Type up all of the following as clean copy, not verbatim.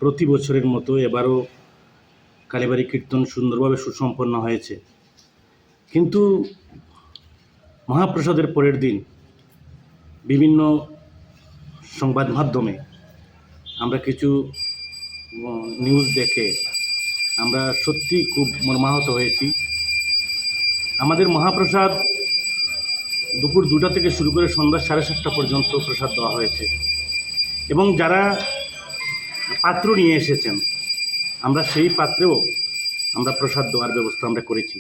প্রতি বছরের মতো এবারও কালীবাড়ি কীর্তন সুন্দরভাবে সুসম্পন্ন হয়েছে। কিন্তু মহাপ্রসাদের পরের দিন বিভিন্ন সংবাদ মাধ্যমে আমরা কিছু নিউজ দেখে আমরা সত্যি খুব মর্মাহত হয়েছি। আমাদের মহাপ্রসাদ দুপুর 2টা থেকে শুরু করে সন্ধ্যা 7:30 পর্যন্ত প্রসাদ দেওয়া হয়েছে এবং যারা পাত্র নিয়ে এসেছেন আমরা সেই পাত্রেও আমরা প্রসাদ দেওয়ার ব্যবস্থা আমরা করেছি।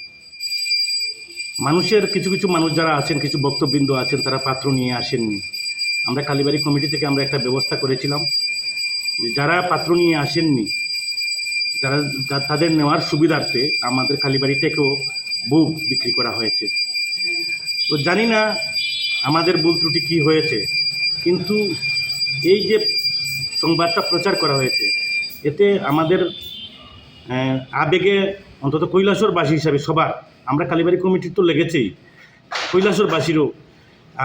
মানুষের কিছু কিছু মানুষ যারা আছেন, কিছু ভক্তবৃন্দ আছেন, তারা পাত্র নিয়ে আসেননি। আমরা কালীবাড়ি কমিটি থেকে আমরা একটা ব্যবস্থা করেছিলাম যে যারা পাত্র নিয়ে আসেননি, যারা তাদের নেওয়ার সুবিধার্থে আমাদের কালীবাড়ি থেকেও বুক বিক্রি করা হয়েছে। তো জানি না আমাদের ভুল ত্রুটি কী হয়েছে, কিন্তু এই যে সংবাদটা প্রচার করা হয়েছে এতে আমাদের আবেগে অন্তত কৈলাসরবাসী হিসাবে সবার, আমরা কালীবাড়ি কমিটির তো লেগেছেই, কৈলাসরবাসীরও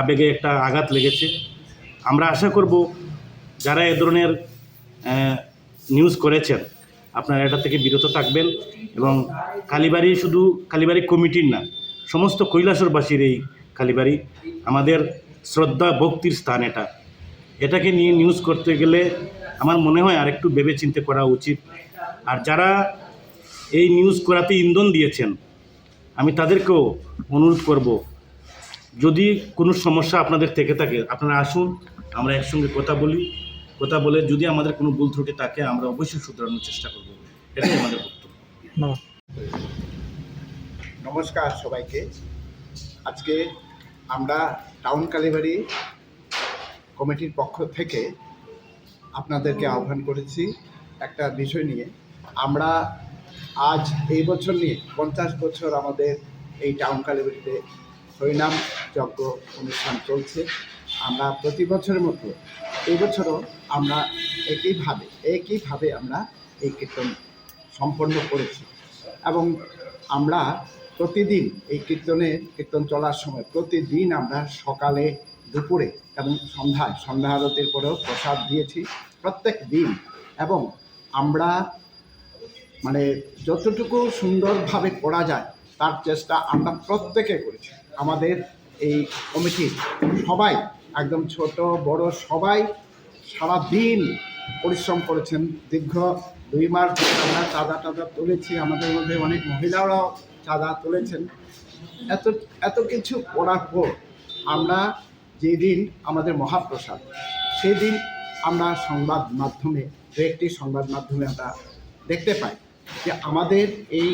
আবেগে একটা আঘাত লেগেছে। আমরা আশা করব যারা এ ধরনের নিউজ করেছেন আপনারা এটা থেকে বিরত থাকবেন এবং কালীবাড়ি শুধু কালীবাড়ি কমিটির না, সমস্ত কৈলাসরবাসীর এই কালীবাড়ি আমাদের শ্রদ্ধা ভক্তির স্থান। এটাকে নিয়ে নিউজ করতে গেলে আমার মনে হয় আরেকটু ভেবে চিন্তে করা উচিত। আর যারা এই নিউজ করাতে ইন্ধন দিয়েছেন আমি তাদেরকেও অনুরোধ করব, যদি কোনো সমস্যা আপনাদের থেকে থাকে আপনারা আসুন, আমরা একসঙ্গে কথা বলে যদি আমাদের কোনো ভুল ত্রুটি থাকে আমরা অবশ্যই শুধরানোর চেষ্টা করব। এটাই আমাদের বক্তব্য। নমস্কার সবাইকে। আজকে আমরা টাউন কালীবাড়ি কমিটির পক্ষ থেকে আপনাদেরকে আহ্বান করেছি একটা বিষয় নিয়ে। আমরা আজ এই বছর নিয়ে 50 বছর আমাদের এই টাউন কালীবাড়িতে হরিনাম যজ্ঞ অনুষ্ঠান চলছে। আমরা প্রতি বছরের মতো এই বছরও আমরা একইভাবে আমরা এই কীর্তন সম্পন্ন করেছি এবং আমরা প্রতিদিন এই কীর্তন চলার সময় প্রতিদিন আমরা সকালে, দুপুরে এবং সন্ধ্যা আরতির পরেও প্রসাদ দিয়েছি প্রত্যেক দিন। এবং আমরা যতটুকু সুন্দরভাবে করা যায় তার চেষ্টা আমরা প্রত্যেকে করেছি। আমাদের এই কমিটির সবাই, একদম ছোট বড় সবাই সারা দিন পরিশ্রম করেছেন। দীর্ঘ 2 মাস ধরে আমরা চাঁদা তুলেছি, আমাদের মধ্যে অনেক মহিলারাও চাঁদা তুলেছেন। এত কিছু করার পর আমরা যেদিন আমাদের মহাপ্রসাদ, সেদিন আমরা একটি সংবাদ মাধ্যমে আমরা দেখতে পাই যে আমাদের এই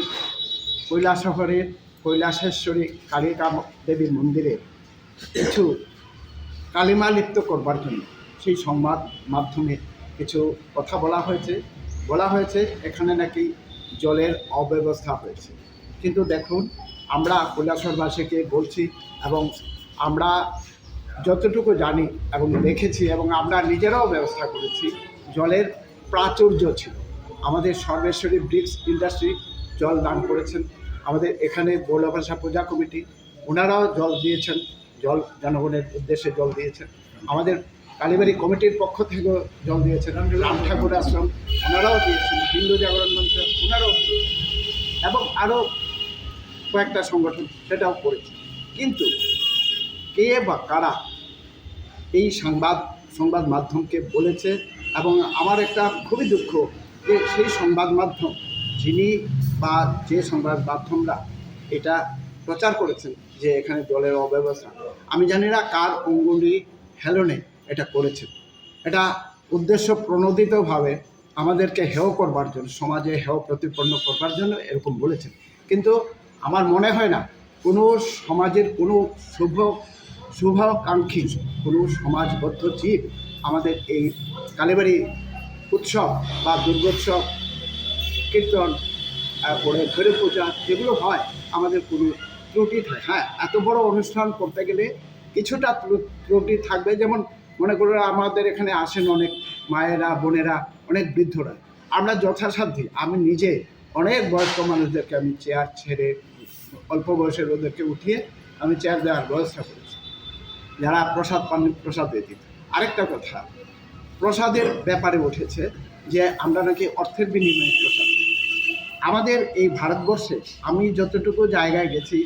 কৈলাসহরের কৈলাসেশ্বরী কালিকা দেবীর মন্দিরে কিছু কালিমা লিপ্ত করবার জন্য সেই সংবাদ মাধ্যমে কিছু কথা বলা হয়েছে এখানে নাকি জলের অব্যবস্থা হয়েছে। কিন্তু দেখুন, আমরা কৈলাসরবাসীকে বলছি এবং আমরা যতটুকু জানি এবং দেখেছি এবং আমরা নিজেরাও ব্যবস্থা করেছি, জলের প্রাচুর্য ছিল। আমাদের সর্বেশ্বরী ব্রিক্স ইন্ডাস্ট্রি জল দান করেছেন, আমাদের এখানে বৌলভাষা পূজা কমিটি ওনারাও জল দিয়েছেন, জনগণের উদ্দেশ্যে জল দিয়েছেন। আমাদের কালীবাড়ি কমিটির পক্ষ থেকেও জল দিয়েছেন, রাম ঠাকুর আশ্রম ওনারাও দিয়েছেন, হিন্দু জাগরণ মঞ্চ ওনারাও দিয়েছেন এবং আরও কয়েকটা সংগঠন সেটাও করেছে। কিন্তু কে বা কারা এই সংবাদ মাধ্যমকে বলেছে? এবং আমার একটা খুবই দুঃখ যে সেই সংবাদ মাধ্যম যে সংবাদ মাধ্যমরা এটা প্রচার করেছেন যে এখানে জলের অব্যবস্থা, আমি জানি না কার অঙ্গুলি হেলনে এটা করেছেন। এটা উদ্দেশ্য প্রণোদিতভাবে আমাদেরকে হেয় করবার জন্য, সমাজে হেয় প্রতিপন্ন করবার জন্য এরকম বলেছেন। কিন্তু আমার মনে হয় না কোনো সমাজের কোনো শুভাকাঙ্ক্ষী কোনো সমাজবদ্ধ জীব আমাদের এই কালীবাড়ি উৎসব বা দুর্গোৎসব, কীর্তন, তারপরে ঘরে পূজা যেগুলো হয় আমাদের কোনো ত্রুটি থাকে। হ্যাঁ, এত বড় অনুষ্ঠান করতে গেলে কিছুটা ত্রুটি থাকবে। যেমন মনে করো আমাদের এখানে আসেন অনেক মায়েরা, বোনেরা, অনেক বৃদ্ধরা। আমরা যথাসাধ্য, আমি নিজে অনেক বয়স্ক মানুষদেরকে আমি চেয়ার ছেড়ে অল্প বয়সের ওদেরকে উঠিয়ে আমি চেয়ার দেওয়ার ব্যবস্থা করেছি, যারা প্রসাদ দিয়ে দিত। আরেকটা কথা প্রসাদের ব্যাপারে উঠেছে যে আমরা নাকি অর্থের বিনিময়ে প্রসাদ। আমাদের এই ভারতবর্ষে আমি যতটুকু জায়গায় গেছি,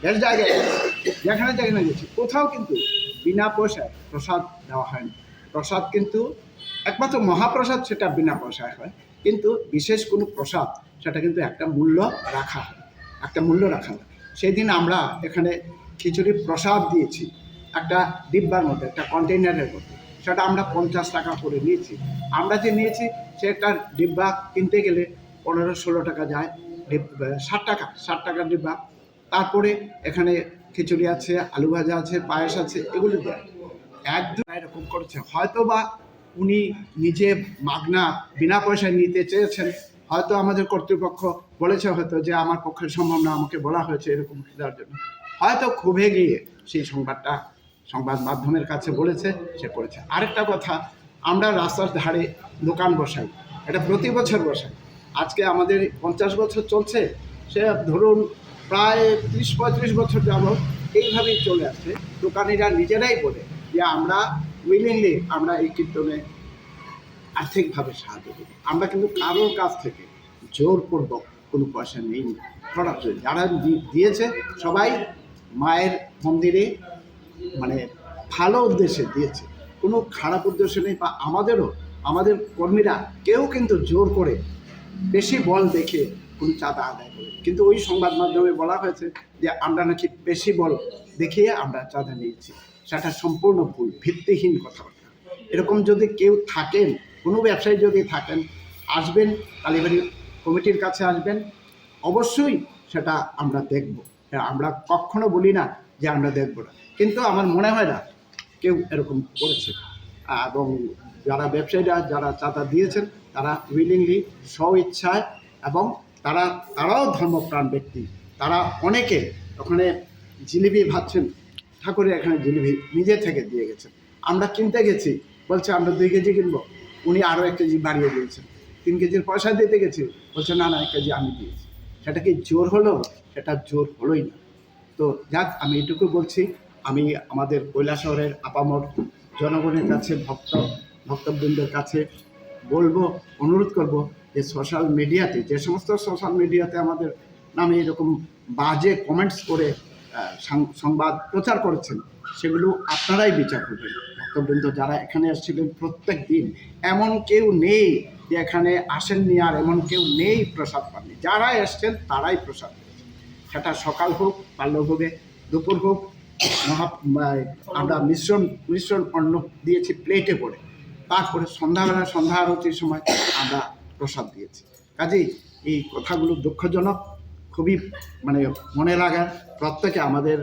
বেশ জায়গায় গেছি, যেখানে যেখানে গেছি, কোথাও কিন্তু বিনা পয়সায় প্রসাদ দেওয়া হয়নি। প্রসাদ কিন্তু একমাত্র মহাপ্রসাদ সেটা বিনা পয়সায় হয়, কিন্তু বিশেষ কোনো প্রসাদ সেটা কিন্তু একটা মূল্য রাখা হয়, সেই দিন আমরা এখানে খিচুড়ি প্রসাদ দিয়েছি একটা ডিব্বার মধ্যে, একটা কন্টেইনারের মধ্যে, সেটা আমরা 50 টাকা করে নিয়েছি। আমরা যে নিয়েছি সেটা ডিব্বা কিনতে গেলে 15-16 টাকা যায়, 60 টাকার ডিব্বা। তারপরে এখানে খিচুড়ি আছে, আলু ভাজা আছে, পায়েস আছে, এগুলো দেয়। একদম এরকম করেছে, হয়তো বা উনি নিজে মাগনা বিনা পয়সায় নিতে চেয়েছেন, হয়তো আমাদের কর্তৃপক্ষ বলেছে হয়তো যে আমার পক্ষে সম্ভব না, আমাকে বলা হয়েছে এরকম দেওয়ার জন্য, হয়তো ক্ষোভে গিয়ে সেই সংবাদ মাধ্যমের কাছে বলেছে, সে করেছে। আরেকটা কথা, আমরা রাস্তার ধারে দোকান বসাই, এটা প্রতি বছর বসাই। আজকে আমাদের 50 বছর চলছে, সে ধরুন প্রায় 30-35 বছর যাবত এইভাবেই চলে আসছে। দোকানিরা নিজেরাই বলে যে আমরা উইলিংলি আমরা এই কীর্তনে আর্থিকভাবে সাহায্য করি। আমরা কিন্তু কারোর কাছ থেকে জোরপূর্বক কোনো পয়সা নেই। যারা দিয়েছে সবাই মায়ের মন্দিরে মানে ভালো উদ্দেশ্যে দিয়েছে, কোনো খারাপ উদ্দেশ্য নেই। বা আমাদের কর্মীরা কেউ কিন্তু জোর করে বেশি বল দেখে কোনো চাঁদা আদায় করে, কিন্তু ওই সংবাদ মাধ্যমে বলা হয়েছে যে আমরা নাকি বেশি বল দেখিয়ে আমরা চাঁদা নিয়েছি। সেটা সম্পূর্ণ ভুল, ভিত্তিহীন কথাবার্তা। এরকম যদি কেউ থাকেন, কোনো ব্যবসায়ী যদি থাকেন, আসবেন, কালীবাড়ি কমিটির কাছে আসবেন, অবশ্যই সেটা আমরা দেখব। আমরা কখনো বলি না যে আমরা দেখব না, কিন্তু আমার মনে হয় না কেউ এরকম করেছে। এবং ব্যবসায়ীরা যারা চাঁদা দিয়েছেন তারা উইলিংলি, স্ব-ইচ্ছায়, এবং তারাও ধর্মপ্রাণ ব্যক্তি। তারা অনেকে ওখানে জিলিপি ভাবছেন, ঠাকুরের এখানে জিলিপি নিজে থেকে দিয়ে গেছেন। আমরা কিনতে গেছি, বলছে আমরা 2 কেজি কিনবো, উনি আরও 1 কেজি বাড়িয়ে দিয়েছেন। 3 কেজির পয়সা দিতে গেছি, বলছে না 1 কেজি আমি দিয়েছি। সেটা কি জোর হলো? সেটা জোর হলোই না। তো যাক, আমি এটুকু বলছি, আমি আমাদের কৈলাসহরের আপামর জনগণের কাছে, ভক্তবৃন্দের কাছে বলবো, অনুরোধ করব যে যে সমস্ত সোশ্যাল মিডিয়াতে আমাদের নামে এরকম বাজে কমেন্টস করে সংবাদ প্রচার করেছেন, সেগুলো আপনারাই বিচার করবেন। ভক্তবৃন্দ যারা এখানে আসছিলেন প্রত্যেক দিন, এমন কেউ নেই যে এখানে আসেননি, আর এমন কেউ নেই প্রসাদ পাননি। যারা এসছেন তারাই প্রসাদ পেয়েছেন। সেটা সকাল হোক, বাল্যভোগে, দুপুর হোক, আমরা মিশ্রণ অন্ন দিয়েছি প্লেটে করে, তারপরে সন্ধ্যা আরতির সময় আমরা প্রসাদ দিয়েছি। কাজেই এই কথাগুলো দুঃখজনক, খুবই মনে লাগার। প্রত্যেকে আমাদের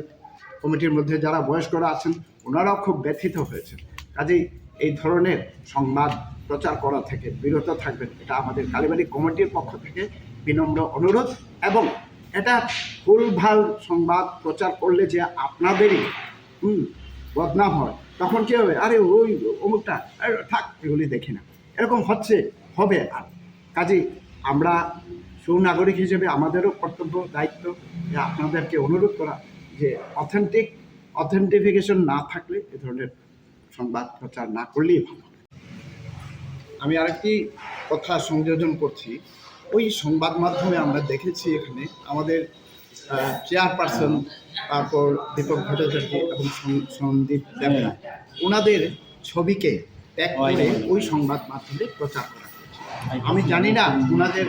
কমিটির মধ্যে যারা বয়স্করা আছেন ওনারাও খুব ব্যথিত হয়েছেন। কাজেই এই ধরনের সংবাদ প্রচার করা থেকে বিরত থাকবেন, এটা আমাদের কালীবাড়ি কমিটির পক্ষ থেকে বিনম্র অনুরোধ। এবং এটা ভুলভাল সংবাদ প্রচার করলে যে আপনাদেরই বদনাম হয়, তখন কী হবে, আরে ওই অমুকটা থাক, এগুলি দেখি না, এরকম হবে। আর কাজেই আমরা সুনাগরিক হিসেবে আমাদেরও কর্তব্য, দায়িত্ব যে আপনাদেরকে অনুরোধ করা যে অথেন্টিফিকেশন না থাকলে এ ধরনের সংবাদ প্রচার না করলেই ভালো। আমি আরেকটি কথা সংযোজন করছি। ওই সংবাদ মাধ্যমে আমরা দেখেছি এখানে আমাদের চেয়ারপারসন, তারপর দীপক ভট্টাচার্য এবং সন্দীপ দেবরা, ওনাদের ছবিকে ট্যাগ করে ওই সংবাদ মাধ্যমে প্রচার করা হয়েছে। আমি জানি না ওনাদের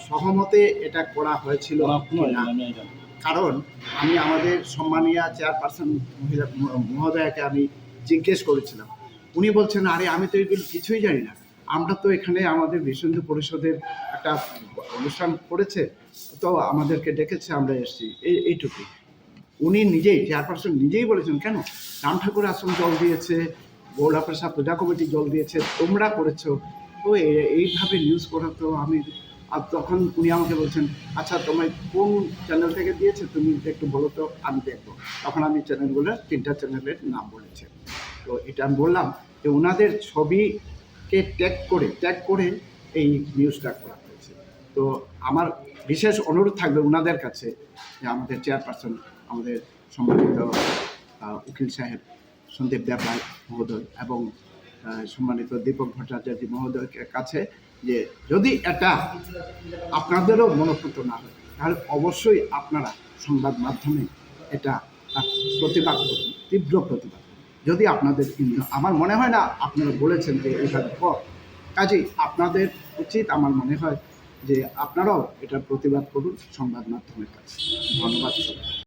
সহমতে এটা করা হয়েছিল না, কারণ আমি আমাদের সম্মানীয় চেয়ারপারসন মহোদয়াকে আমি জিজ্ঞেস করেছিলাম। উনি বলছেন, আরে আমি তো এগুলো কিছুই জানি না, আমরা তো এখানে আমাদের বিশ্ব হিন্দু পরিষদের একটা অনুষ্ঠান করেছে, তো আমাদেরকে ডেকেছে, আমরা এসেছি, এইটুকুই। উনি নিজেই, চেয়ারপারসন নিজেই বলেছেন, কেন রাম ঠাকুর আশ্রম জল দিয়েছে, গৌড়াপ্রসাদ পূজা কমিটি জল দিয়েছে, তোমরা করেছো, তো এইভাবে নিউজ করা তো আমি। আর তখন উনি আমাকে বলছেন, আচ্ছা তোমায় কোন চ্যানেল থেকে দিয়েছে, তুমি একটু বলো তো, আমি দেখবো। তখন আমি চ্যানেলগুলোর 3টা চ্যানেলের নাম বলেছি। তো এটা আমি বললাম যে ওনাদের ছবিকে ট্যাগ করে এই নিউজটা করা হয়েছে। তো আমার বিশেষ অনুরোধ থাকবে ওনাদের কাছে যে আমাদের চেয়ারপারসন, আমাদের সম্মানিত উকিল সাহেব সন্দীপ দেবরায় মহোদয় এবং সম্মানিত দীপক ভট্টাচার্য মহোদয়ের কাছে যে যদি এটা আপনাদেরও মনোপুত না হয় তাহলে অবশ্যই আপনারা সংবাদ মাধ্যমে এটা প্রতিবাদ করুন, তীব্র প্রতিবাদ করুন। যদি আপনাদের আমার মনে হয় না আপনারা বলেছেন যে এইভাবে পর, কাজেই আপনাদের উচিত আমার মনে হয় যে আপনারাও এটার প্রতিবাদ করুন সংবাদ মাধ্যমের কাছে। ধন্যবাদ সবাই।